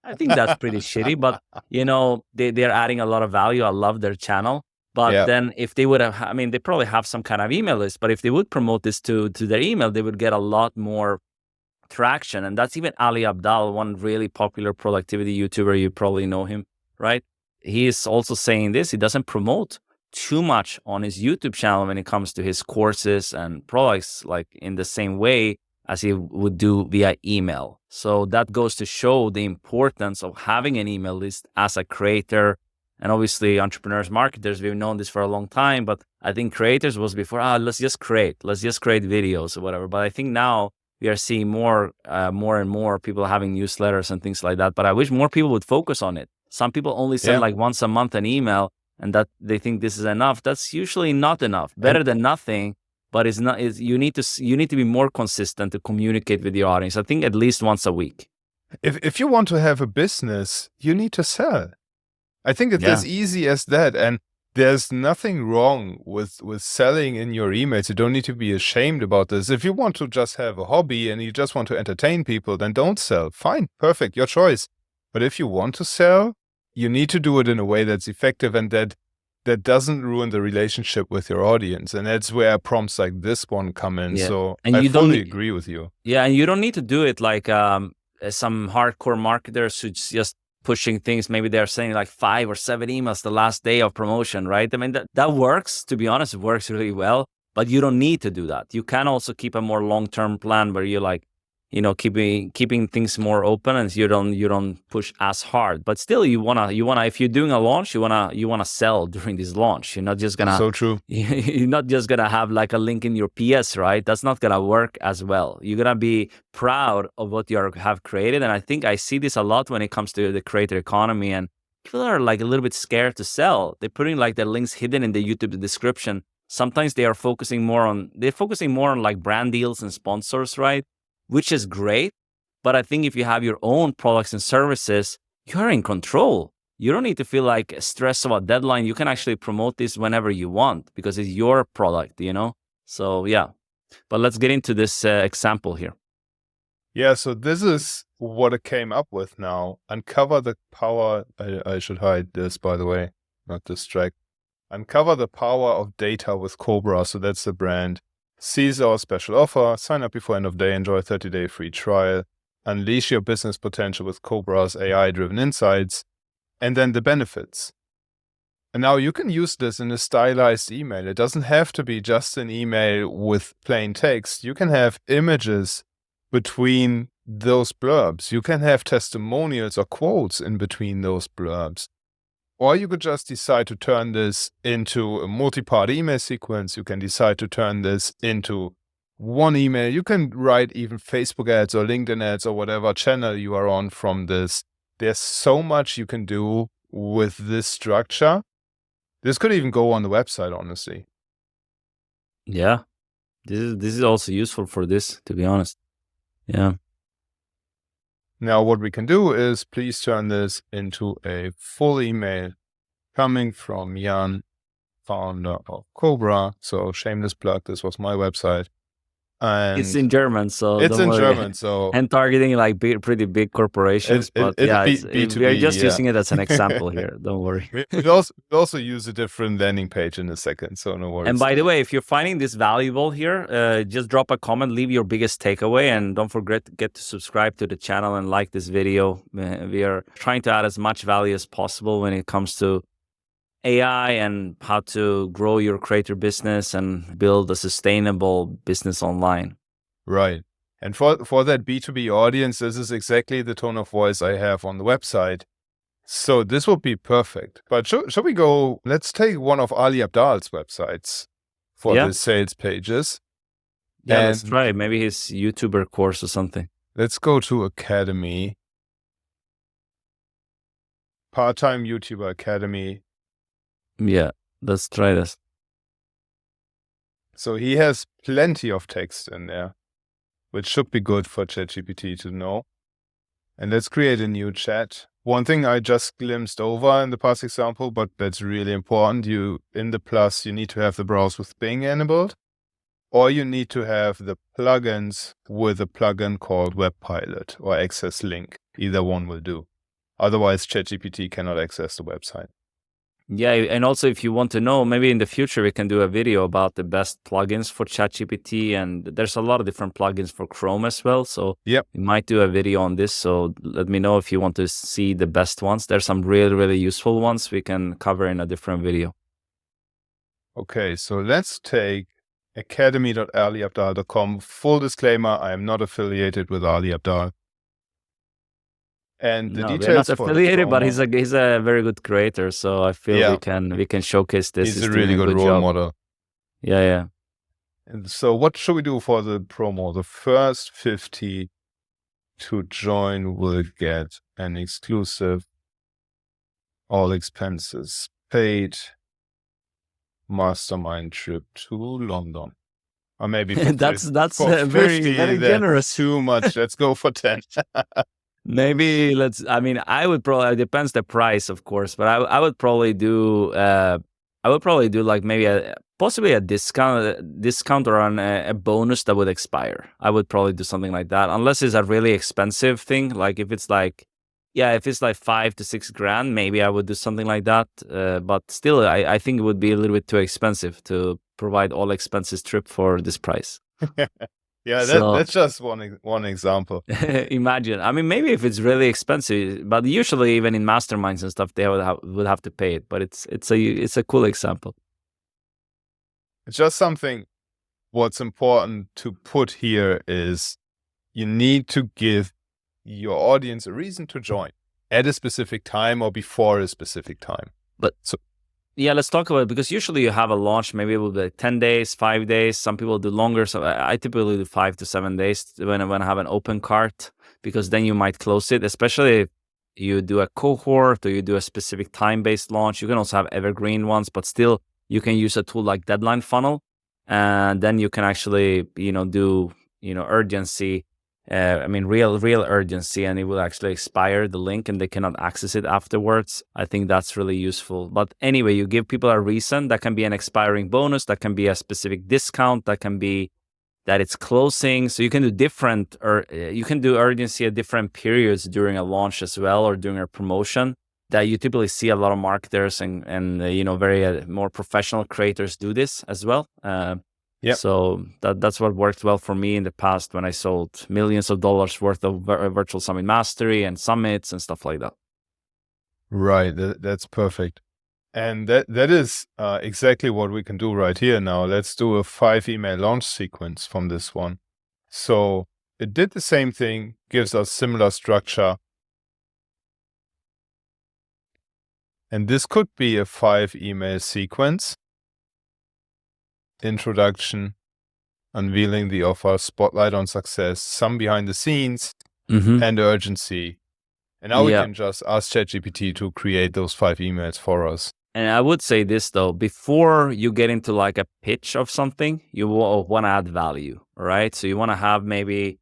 I think that's pretty shitty, but you know, they're adding a lot of value. I love their channel. But then if they would have, I mean, they probably have some kind of email list, but if they would promote this to their email, they would get a lot more traction. And that's even Ali Abdal, one really popular productivity YouTuber. You probably know him, right? He is also saying this. He doesn't promote too much on his YouTube channel when it comes to his courses and products, like in the same way as he would do via email. So that goes to show the importance of having an email list as a creator. And obviously entrepreneurs, marketers, we've known this for a long time, but I think creators was before, let's just create videos or whatever. But I think now we are seeing more and more people having newsletters and things like that. But I wish more people would focus on it. Some people only send like once a month an email, and that they think this is enough. That's usually not enough. Better than nothing. But it's not. You need to be more consistent to communicate with your audience. I think at least once a week. If you want to have a business, you need to sell. I think it's as easy as that. And there's nothing wrong with selling in your emails. You don't need to be ashamed about this. If you want to just have a hobby and you just want to entertain people, then don't sell. Fine, perfect, your choice. But if you want to sell, you need to do it in a way that's effective and that doesn't ruin the relationship with your audience. And that's where prompts like this one come in. So and I fully agree with you. Yeah, and you don't need to do it like some hardcore marketers who's just pushing things. Maybe they're sending like 5 or 7 emails the last day of promotion, right? I mean, that works. To be honest, it works really well. But you don't need to do that. You can also keep a more long-term plan where you like, you know, keeping things more open, and you don't push as hard. But still, you wanna if you're doing a launch, you wanna sell during this launch. You're not just gonna You're not just gonna have like a link in your PS, right? That's not gonna work as well. You're gonna be proud of what you have created, and I think I see this a lot when it comes to the creator economy, and people are like a little bit scared to sell. They're putting like their links hidden in the YouTube description. Sometimes they're focusing more on like brand deals and sponsors, right? which is great. But I think if you have your own products and services, you're in control. You don't need to feel like stressed about deadline. You can actually promote this whenever you want because it's your product, So yeah, but let's get into this example here. Yeah, so this is what I came up with now. Uncover the power. I should hide this, by the way, not distract. Uncover the power of data with Cobra. So that's the brand. Seize our special offer. Sign up before end of day. Enjoy a 30-day free trial. Unleash your business potential with Cobra's AI-driven insights. And then the benefits. And now you can use this in a stylized email. It doesn't have to be just an email with plain text. You can have images between those blurbs. You can have testimonials or quotes in between those blurbs. Or you could just decide to turn this into a multi-part email sequence. You can decide to turn this into one email. You can write even Facebook ads or LinkedIn ads or whatever channel you are on from this. There's so much you can do with this structure. This could even go on the website, honestly. Yeah, this is also useful for this, to be honest. Yeah. Now what we can do is please turn this into a full email coming from Jan, founder of Cobra. So shameless plug, this was my website. And it's in German, so it's in German, so and targeting like pretty big corporations. But yeah, B2B, we are just yeah. using it as an example here. Don't worry. We'll also use a different landing page in a second, so no worries. And by the way, if you're finding this valuable here, just drop a comment, leave your biggest takeaway, and don't forget to subscribe to the channel and like this video. We are trying to add as much value as possible when it comes to AI and how to grow your creator business and build a sustainable business online. Right. And for that B2B audience, this is exactly the tone of voice I have on the website. So this would be perfect. But shall we go, let's take one of Ali Abdaal's websites for the sales pages. Yeah, let's try it. Maybe his YouTuber course or something. Let's go to Academy. Part-time YouTuber Academy. Yeah, let's try this. So he has plenty of text in there, which should be good for ChatGPT to know. And let's create a new chat. One thing I just glimpsed over in the past example, but that's really important. In the plus, you need to have the browse with Bing enabled, or you need to have the plugins with a plugin called Web Pilot or Access Link. Either one will do. Otherwise, ChatGPT cannot access the website. Yeah, and also if you want to know, maybe in the future we can do a video about the best plugins for ChatGPT, and there's a lot of different plugins for Chrome as well. So we might do a video on this. So let me know if you want to see the best ones. There's some really, really useful ones we can cover in a different video. Okay, so let's take academy.aliabdaal.com. Full disclaimer, I am not affiliated with Ali Abdaal. And the details we're not affiliated, but he's a very good creator, so I feel we can showcase this. He's a really good role model. Yeah. And so what should we do for the promo? The first 50 to join will get an exclusive all expenses paid mastermind trip to London. Or maybe that's very generous. Too much. Let's go for 10. Maybe I would probably, it depends the price, of course, but I would probably do like maybe possibly a discount or a bonus that would expire. I would probably do something like that, unless it's a really expensive thing. Like if it's like 5 to 6 grand, maybe I would do something like that. But still, I think it would be a little bit too expensive to provide all expenses trip for this price. Yeah, that's just one example. Imagine. I mean, maybe if it's really expensive, but usually even in masterminds and stuff, they would have to pay it. But it's a cool example. It's just something. What's important to put here is you need to give your audience a reason to join at a specific time or before a specific time. Yeah, let's talk about it, because usually you have a launch, maybe it will be like 10 days, 5 days. Some people do longer. So I typically do 5 to 7 days when I have an open cart, because then you might close it, especially if you do a cohort or you do a specific time-based launch. You can also have evergreen ones, but still you can use a tool like Deadline Funnel. And then you can actually, do, urgency real urgency, and it will actually expire the link and they cannot access it afterwards. I think that's really useful. But anyway, you give people a reason. That can be an expiring bonus, that can be a specific discount, that can be that it's closing. So you can do different, or you can do urgency at different periods during a launch as well, or during a promotion. That you typically see a lot of marketers and very more professional creators do this as well. Yep. So that's what worked well for me in the past when I sold millions of dollars worth of virtual summit mastery and summits and stuff like that. Right. That's perfect. And that is exactly what we can do right here now. Let's do a 5-email launch sequence from this one. So it did the same thing, gives us similar structure. And this could be a 5-email sequence. Introduction, unveiling the offer, spotlight on success, some behind the scenes, and urgency. And now we can just ask ChatGPT to create those 5 emails for us. And I would say this though, before you get into like a pitch of something, you want to add value, right? So you want to have maybe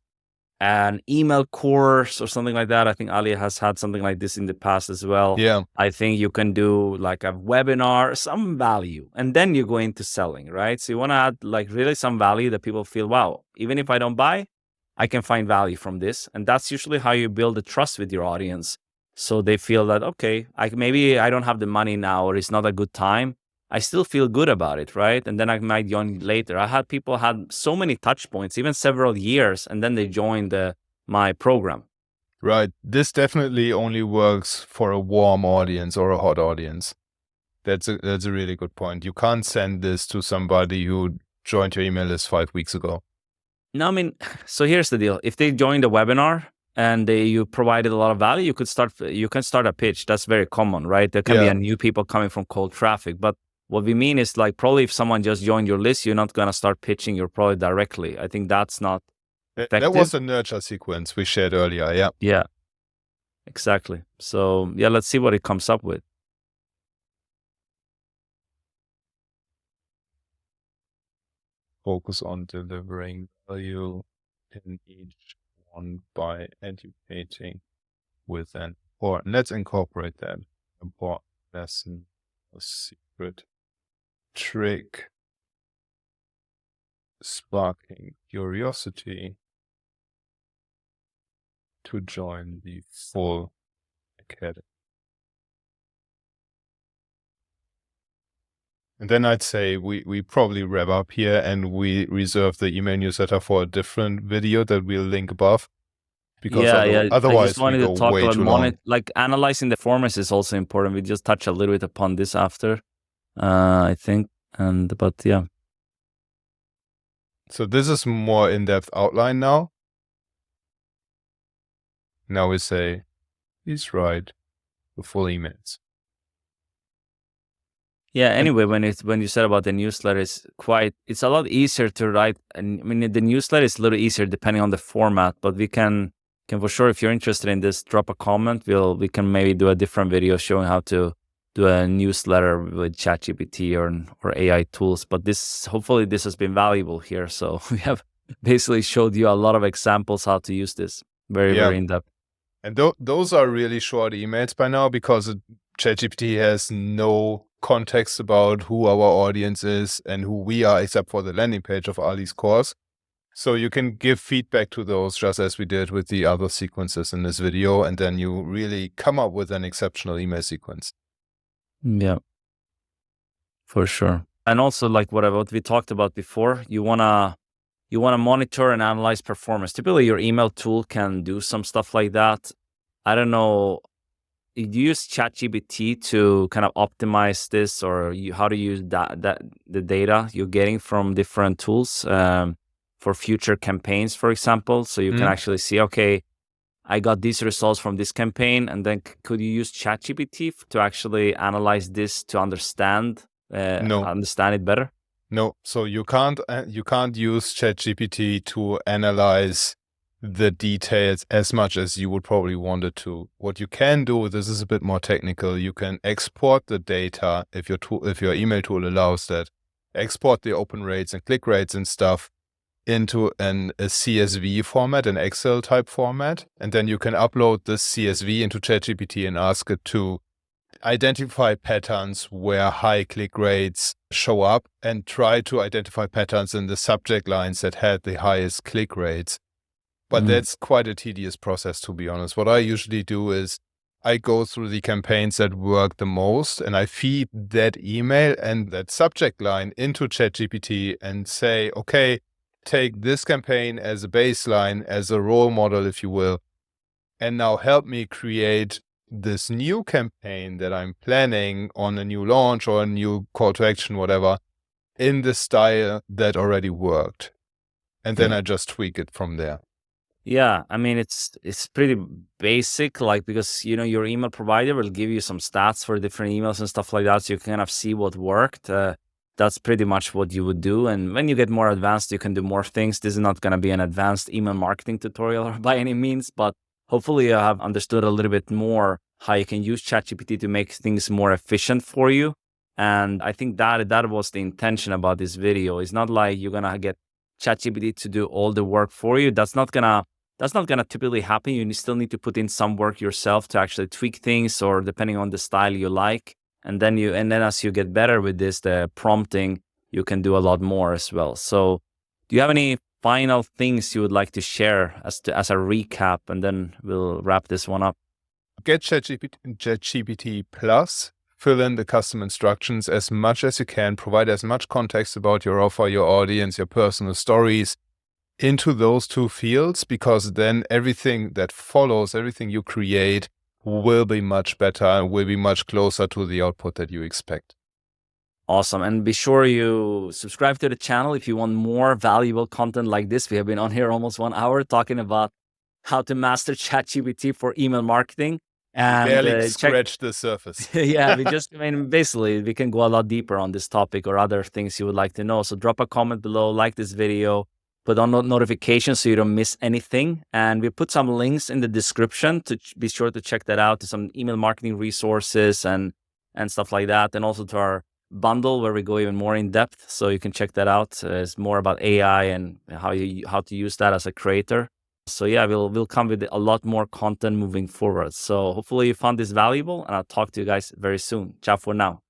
an email course or something like that. I think Ali has had something like this in the past as well. Yeah. I think you can do like a webinar, some value, and then you go into selling, right? So you want to add like really some value that people feel, wow, even if I don't buy, I can find value from this. And that's usually how you build the trust with your audience. So they feel that, okay, maybe I don't have the money now, or it's not a good time. I still feel good about it, right? And then I might join later. I had people had so many touch points, even several years, and then they joined my program. Right. This definitely only works for a warm audience or a hot audience. That's a really good point. You can't send this to somebody who joined your email list 5 weeks ago. No, so here's the deal. If they joined the webinar and you provided a lot of value, you can start a pitch. That's very common, right? There can be a new people coming from cold traffic. But what we mean is like probably if someone just joined your list, you're not going to start pitching your product directly. I think that's not effective. That was the nurture sequence we shared earlier. Yeah. Yeah, exactly. So let's see what it comes up with. Focus on delivering value in each one by educating with an important. Let's incorporate that important lesson, a secret trick, sparking curiosity to join the full academy. And then I'd say we probably wrap up here, and we reserve the email newsletter for a different video that we'll link above. Because otherwise I just wanted we to talk way about too long. like analyzing the performance is also important. We just touch a little bit upon this after, I think. But yeah. So this is more in-depth outline now. Now we say, please write the full emails. Yeah. Anyway, when you said about the newsletter, it's a lot easier to write. And the newsletter is a little easier depending on the format. But we can for sure, if you're interested in this, drop a comment. We can maybe do a different video showing how to do a newsletter with ChatGPT or AI tools. But hopefully this has been valuable here. So we have basically showed you a lot of examples how to use this. Very in depth. And those are really short emails by now, because ChatGPT has no context about who our audience is and who we are, except for the landing page of Ali's course. So you can give feedback to those, just as we did with the other sequences in this video, and then you really come up with an exceptional email sequence. Yeah, for sure. And also, like what we talked about before, you wanna monitor and analyze performance. Typically, your email tool can do some stuff like that. I don't know. You use ChatGPT to kind of optimize this, or how to use the data you're getting from different tools for future campaigns, for example. So you can actually see, okay, I got these results from this campaign, and then could you use ChatGPT to actually analyze this to understand it better? No, so you can't use ChatGPT to analyze the details as much as you would probably want it to. What you can do, this is a bit more technical, you can export the data if your email tool allows that. Export the open rates and click rates and stuff, into a CSV format, an Excel type format, and then you can upload this CSV into ChatGPT and ask it to identify patterns where high click rates show up and try to identify patterns in the subject lines that had the highest click rates. But that's quite a tedious process, to be honest. What I usually do is I go through the campaigns that work the most and I feed that email and that subject line into ChatGPT and say, okay, take this campaign as a baseline, as a role model, if you will, and now help me create this new campaign that I'm planning on a new launch or a new call to action, whatever, in the style that already worked. And then I just tweak it from there. Yeah, I mean, it's pretty basic, like, because, your email provider will give you some stats for different emails and stuff like that, so you can kind of see what worked. That's pretty much what you would do. And when you get more advanced, you can do more things. This is not going to be an advanced email marketing tutorial by any means, but hopefully you have understood a little bit more how you can use ChatGPT to make things more efficient for you. And I think that was the intention about this video. It's not like you're going to get ChatGPT to do all the work for you. That's not gonna typically happen. You still need to put in some work yourself to actually tweak things, or depending on the style you like. And then as you get better with this, the prompting, you can do a lot more as well. So do you have any final things you would like to share as a recap, and then we'll wrap this one up? Get ChatGPT Plus, fill in the custom instructions as much as you can, provide as much context about your offer, your audience, your personal stories into those two fields, because then everything that follows, everything you create will be much better and will be much closer to the output that you expect. Awesome. And be sure you subscribe to the channel if you want more valuable content like this. We have been on here almost 1 hour talking about how to master ChatGPT for email marketing. And barely scratch the surface. Yeah, basically, we can go a lot deeper on this topic or other things you would like to know. So drop a comment below, like this video, put on notifications so you don't miss anything. And we put some links in the description to be sure to check that out, to some email marketing resources and stuff like that. And also to our bundle where we go even more in depth. So you can check that out. It's more about AI and how to use that as a creator. So yeah, we'll come with a lot more content moving forward. So hopefully you found this valuable, and I'll talk to you guys very soon. Ciao for now.